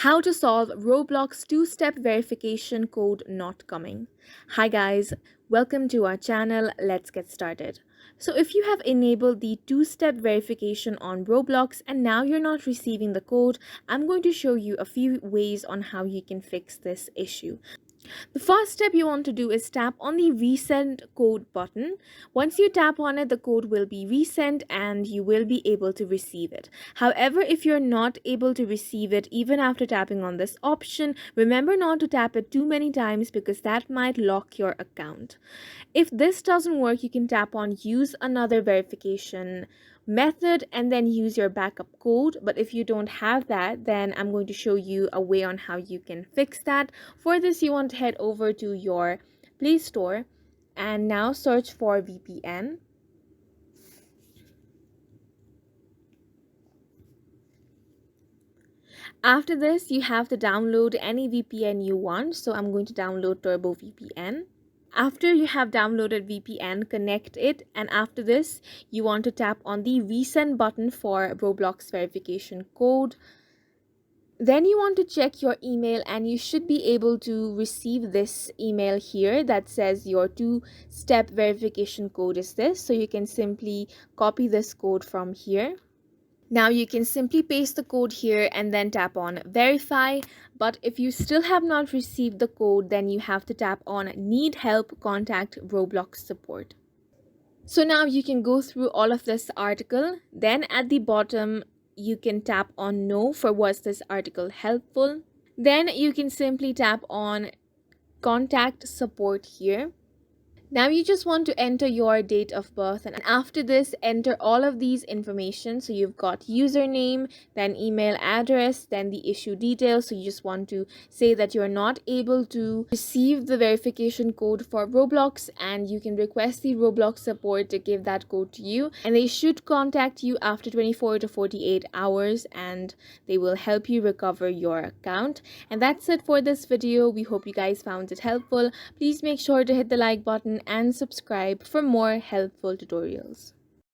How to solve Roblox two-step verification code not coming. Hi guys, welcome to our channel. Let's get started. So if you have enabled the two-step verification on Roblox and now you're not receiving the code, I'm going to show you a few ways on how you can fix this issue. The first step you want to do is tap on the resend code button. Once you tap on it, the code will be resent and you will be able to receive it. However, if you're not able to receive it even after tapping on this option, remember not to tap it too many times because that might lock your account. If this doesn't work, you can tap on use another verification method and then use your backup code. But if you don't have that, then I'm going to show you a way on how you can fix that. For this, you want to head over to your Play Store and now search for VPN. After this, you have to download any VPN you want. So I'm going to download Turbo VPN. After you have downloaded VPN, connect it, and after this you want to tap on the resend button for Roblox verification code. Then you want to check your email and you should be able to receive this email here that says your two-step verification code is this. So you can simply copy this code from here. Now you can simply paste the code here and then tap on verify. But if you still have not received the code, then you have to tap on need help, contact Roblox support. So now you can go through all of this article. Then at the bottom, you can tap on no for was this article helpful. Then you can simply tap on contact support here. Now you just want to enter your date of birth, and after this enter all of these information. So you've got username, then email address, then the issue details. So you just want to say that you're not able to receive the verification code for Roblox and you can request the Roblox support to give that code to you, and they should contact you after 24 to 48 hours and they will help you recover your account. And that's it for this video. We hope you guys found it helpful. Please make sure to hit the like button and subscribe for more helpful tutorials.